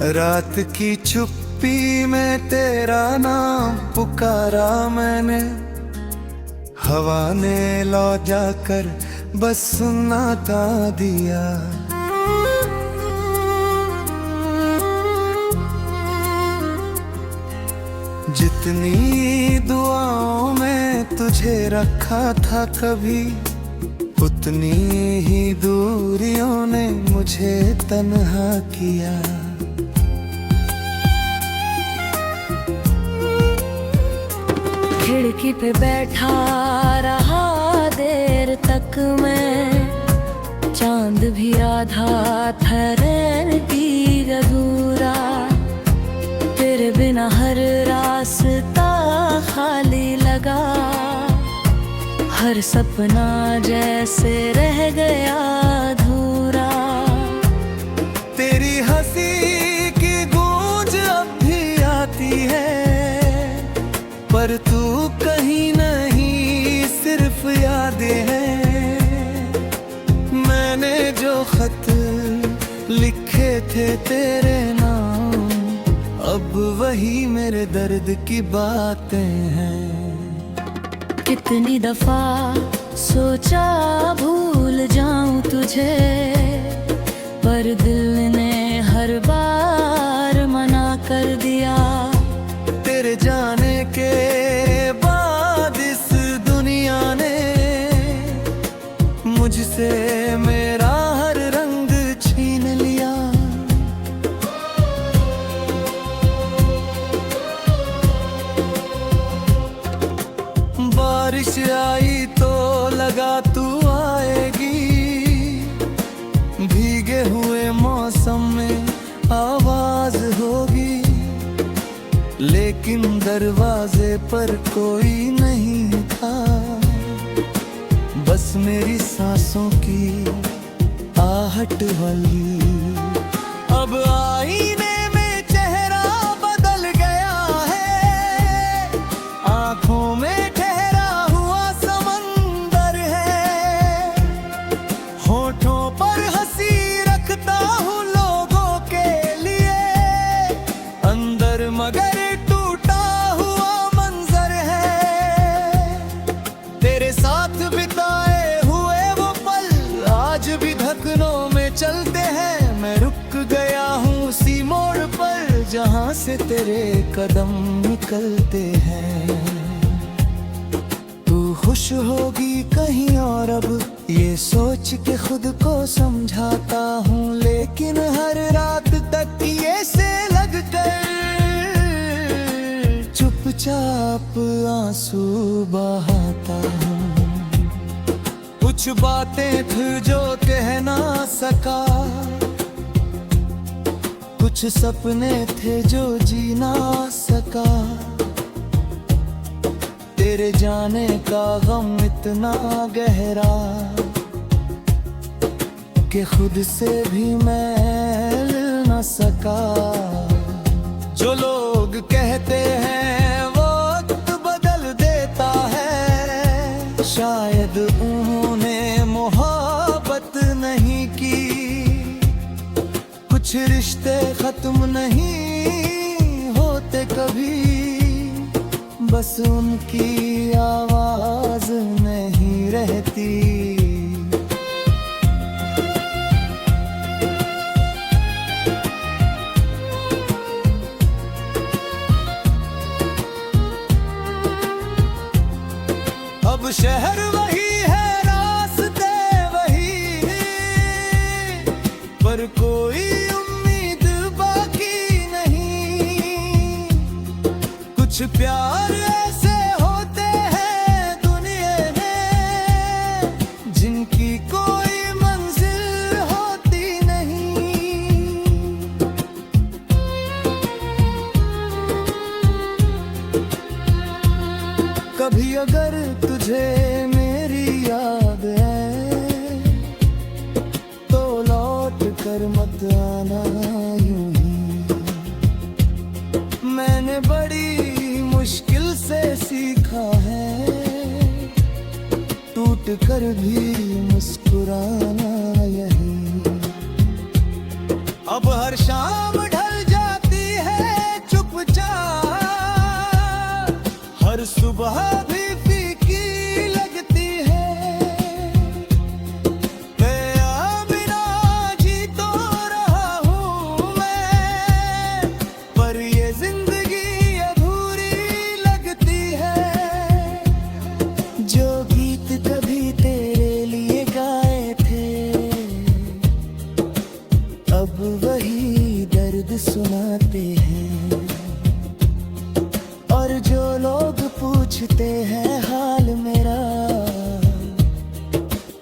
रात की चुप्पी में तेरा नाम पुकारा मैंने, हवा ने लौ जाकर बस सुनाता दिया। जितनी दुआओं में तुझे रखा था कभी, उतनी ही दूरियों ने मुझे तन्हा किया। खिड़की पे बैठा रहा देर तक मैं, चांद भी आधा ठहरन की अधूरा। तेरे बिना हर रास्ता खाली लगा, हर सपना जैसे रह गया अधूरा। तेरी हंसी की गूंज अब भी आती है, पर तू कहीं नहीं, सिर्फ यादें हैं। मैंने जो खत लिखे थे तेरे नाम, अब वही मेरे दर्द की बातें हैं। कितनी दफा सोचा भूल जाऊं तुझे, पर दिल ने हर बार मना कर दिया। तेरे जाने के बाद इस दुनिया ने मुझसे मेरा हर रंग छीन लिया। बारिश आई तो लगा तू आएगी, भीगे हुए मौसम में आवाज होगी। लेकिन दरवाजे पर कोई नहीं था, बस मेरी सांसों की आहट वाली। अब आईने में चेहरा बदल गया है, आंखों में ठहरा हुआ समंदर है। होठों पर हंसी रखता हूँ लोगों के लिए, अंदर मगर टूटा हुआ मंजर है। तेरे साथ बिताए हुए वो पल आज भी धड़कनों में चलते हैं। मैं रुक गया हूँ उसी मोड़ पर, जहाँ से तेरे कदम निकलते हैं। तू खुश होगी कहीं और अब, ये सोच के खुद को समझाता हूँ। लेकिन हर रात तक ये से लग कर चुपचाप आंसू बहाता हूँ। कुछ बातें थी जो कह ना सका, कुछ सपने थे जो जी ना सका। तेरे जाने का गम इतना गहरा कि खुद से भी मैं मिल न सका। जो लोग कहते हैं वक्त बदल देता है, शायद उन्होंने मोहब्बत नहीं की। कुछ रिश्ते खत्म नहीं होते कभी, बस उनकी आवाज नहीं रहती। अब शहर वही है, रास्ते वही, पर कोई उम्मीद बाकी नहीं। कुछ प्यार ऐसे होते हैं दुनिया में, जिनकी कोई मंजिल होती नहीं। कभी अगर तुझे मेरी याद है, तो लौट कर मत आना यूं ही। मैंने बड़ी मुश्किल से सीखा है, टूट कर भी मुस्कुराना यही। अब हर शाम ढल जा सुबह भी फीकी लगती है, तेरा बिना जी तो रहा हूँ मैं, पर ये जिंदगी अधूरी लगती है। जो गीत कभी तेरे लिए गाए थे, अब वही दर्द सुनाते हैं। और जो लोग पूछते हैं हाल मेरा,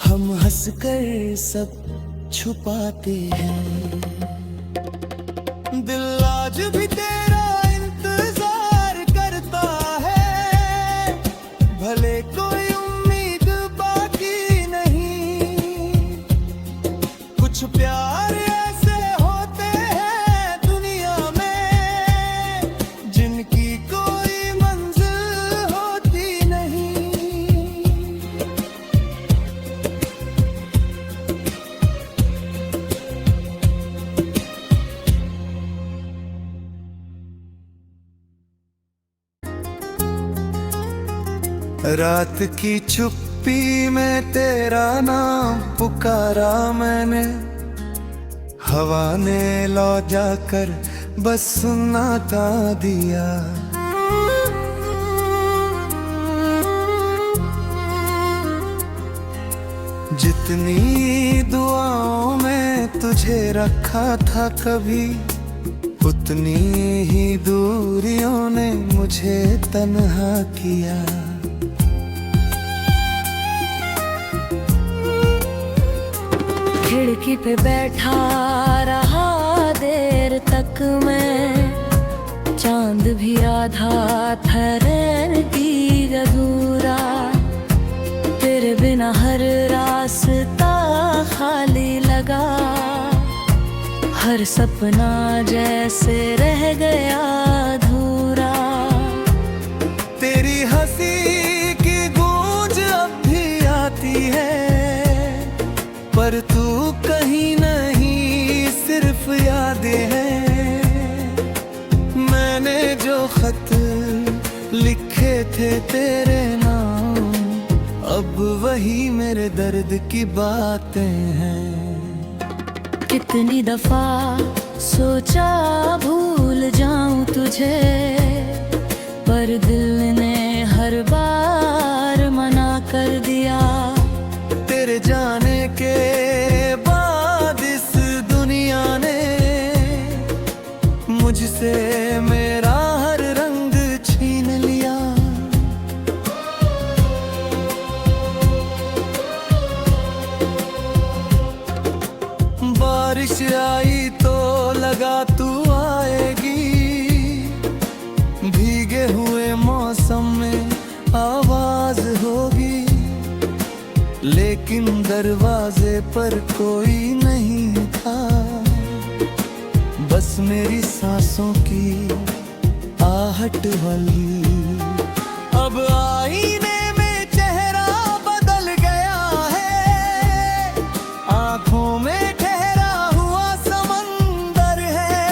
हम हंसकर सब छुपाते हैं। दिल आज भी तेरा इंतजार करता है, भले कोई उम्मीद बाकी नहीं। कुछ प्यार ऐसे होते हैं दुनिया में, जिनकी कोई मंजिल होती नहीं। रात की चुप्पी में तेरा नाम पुकारा मैंने, हवा ने लौ जाकर बस सुनाता दिया। जितनी दुआओं में तुझे रखा था कभी, उतनी ही दूरियों ने मुझे तन्हा किया। खिड़की पे बैठा रहा देर तक मैं, चांद भी आधा ठहरन की अधूरा। तेरे बिना हर रास्ता खाली लगा, हर सपना जैसे रह गया अधूरा। तेरी हंसी की गूंज अब भी आती है, पर तू कहीं नहीं, सिर्फ यादें हैं। मैंने जो खत लिखे थे तेरे नाम, अब वही मेरे दर्द की बातें हैं। कितनी दफा सोचा भूल जाऊं तुझे, पर दिल ने हर बार मना कर दिया। तेरे जाने के बाद इस दुनिया ने मुझसे मेरा हर रंग छीन लिया। बारिश आई तो लगा तू आएगी, भीगे हुए मौसम में आवाज होगी। लेकिन दरवाजे पर कोई नहीं था, बस मेरी सांसों की आहट वाली। अब आईने में चेहरा बदल गया है, आंखों में ठहरा हुआ समंदर है।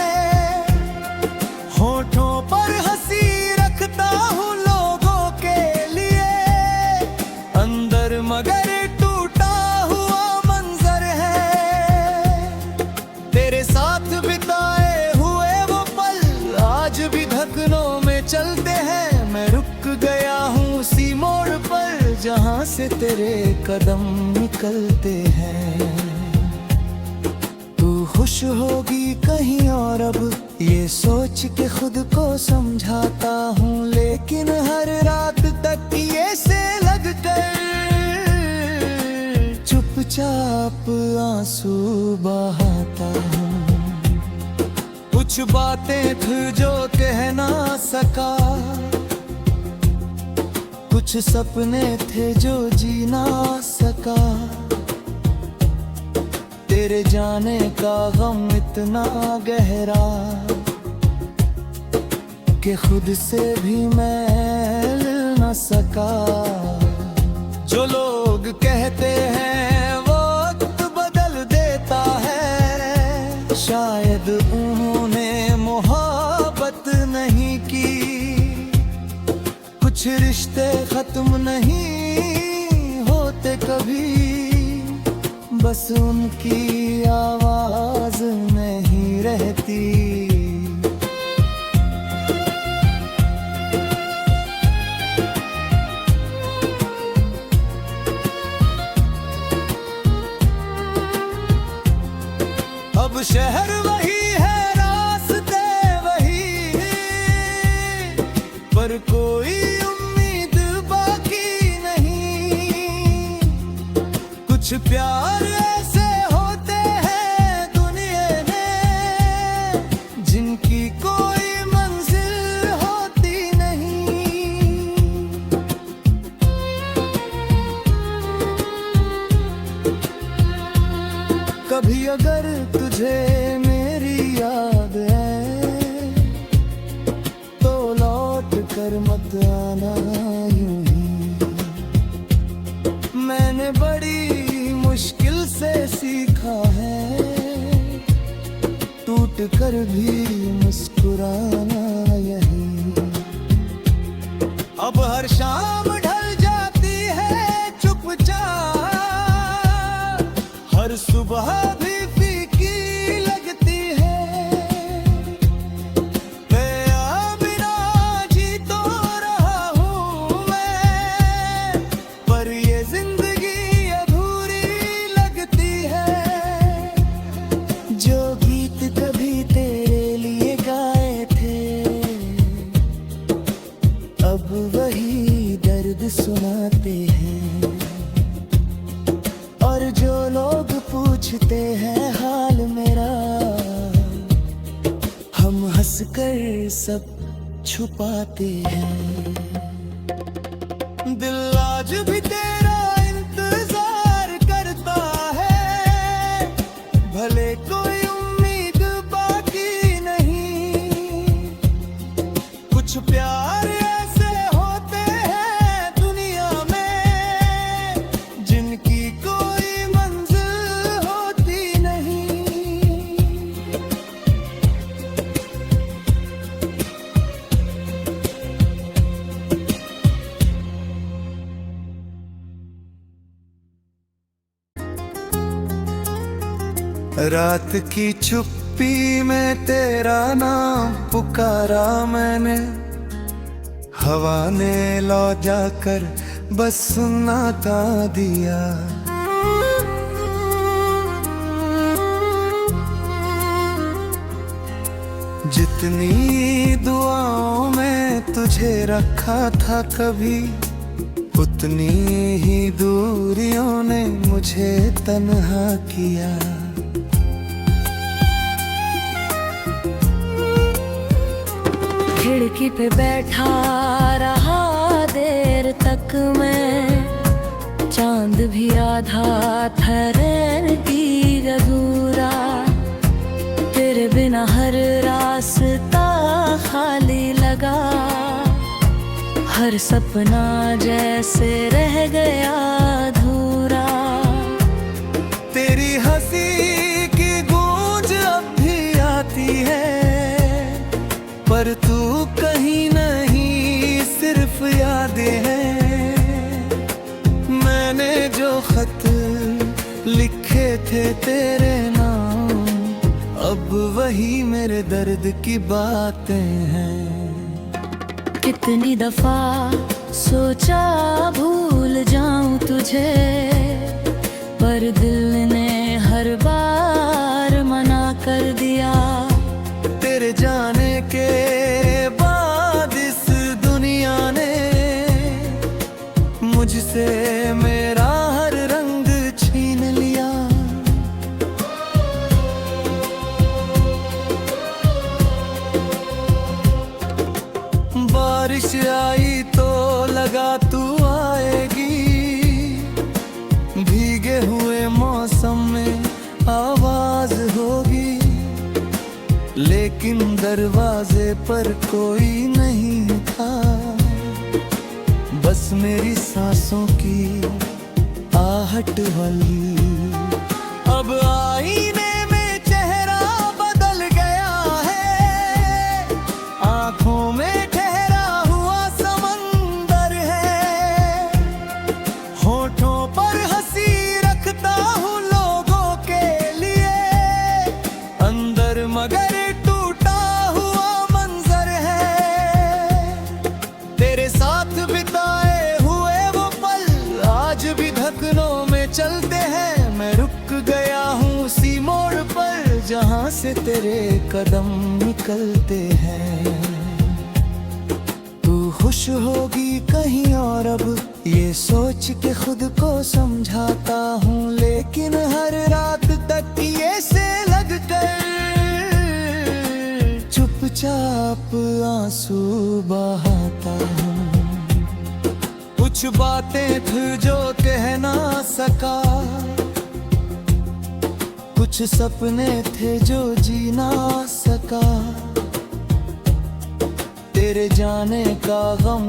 होठों पर हंसी रखता हूँ लोगों के लिए, अंदर मगर टूटा हुआ मंजर है। तेरे साथ बिताए हुए वो पल आज भी धड़कनों में चलते हैं। मैं रुक गया हूँ उसी मोड़ पर, जहाँ से तेरे कदम निकलते हैं। तू खुश होगी कहीं और अब, ये सोच के खुद को समझाता हूँ। लेकिन हर रात तक ये से लगकर चुपचाप आंसू बहाता हूँ। कुछ बातें थी जो कह ना सका, कुछ सपने थे जो जी ना सका। तेरे जाने का गम इतना गहरा कि खुद से भी मैं मिल न सका। जो लोग कहते हैं वक्त बदल देता है, शायद उन्होंने मोहब्बत नहीं की। कुछ कुछ रिश्ते खत्म नहीं होते कभी, बस उनकी आवाज नहीं रहती। अब शहर वही है, रास्ते वही, पर कोई उम्मीद बाकी नहीं। कुछ प्यार ऐसे होते हैं दुनिया में, जिनकी कोई मंजिल होती नहीं। कभी अगर तुझे मेरी याद है, तो लौट कर मत आना यूं ही। मैंने बड़ी मुश्किल से सीखा है, टूट कर भी मुस्कुराना यही। अब हर शाम ढल जाती है चुपचाप, हर सुबह भी फीकी लगती है। तेरा बिना जी तो रहा हूँ मैं, पर ये जिंदगी अधूरी लगती है। जो गीत कभी तेरे लिए गाए थे, अब वही दर्द सुनाते हैं। और जो लोग पूछते हैं हाल मेरा, हम हंसकर सब छुपाते हैं। दिल आज भी तेरा इंतजार करता है, भले कोई उम्मीद बाकी नहीं। कुछ प्यार ऐसे होते हैं दुनिया में, जिनकी कोई मंजिल होती नहीं। रात की चुप्पी में तेरा नाम पुकारा मैंने, हवा ने लौ जाकर बस सुनाता दिया। जितनी दुआओं में तुझे रखा था कभी, उतनी ही दूरियों ने मुझे तन्हा किया। खिड़की पे बैठा रहा देर तक मैं, चांद भी आधा ठहरन की अधूरा। तेरे बिना हर रास्ता खाली लगा, हर सपना जैसे रह गया अधूरा। तेरी हंसी की गूंज अब भी आती है, पर तू कहीं नहीं, सिर्फ यादें हैं। मैंने जो खत लिखे थे तेरे नाम, अब वही मेरे दर्द की बातें हैं। कितनी दफा सोचा भूल जाऊं तुझे, पर दिल ने हर बार मना कर दिया। तेरे जाने के बाद इस दुनिया ने मुझसे मेरा हर रंग छीन लिया। बारिश आई तो लगा तू आएगी, भीगे हुए मौसम में आवाज होगी। लेकिन दरवाजे पर कोई नहीं था, बस मेरी सांसों की आहट वाली। अब आईने में चेहरा बदल गया है, आंखों में ठहरा हुआ समंदर जहां से तेरे कदम निकलते हैं। तू खुश होगी कहीं और अब ये सोच के खुद को समझाता हूँ, लेकिन हर रात तक ये से लग कर चुपचाप आंसू बहाता हूँ। कुछ बातें थी जो कह ना सका, कुछ सपने थे जो जी ना सका। तेरे जाने का गम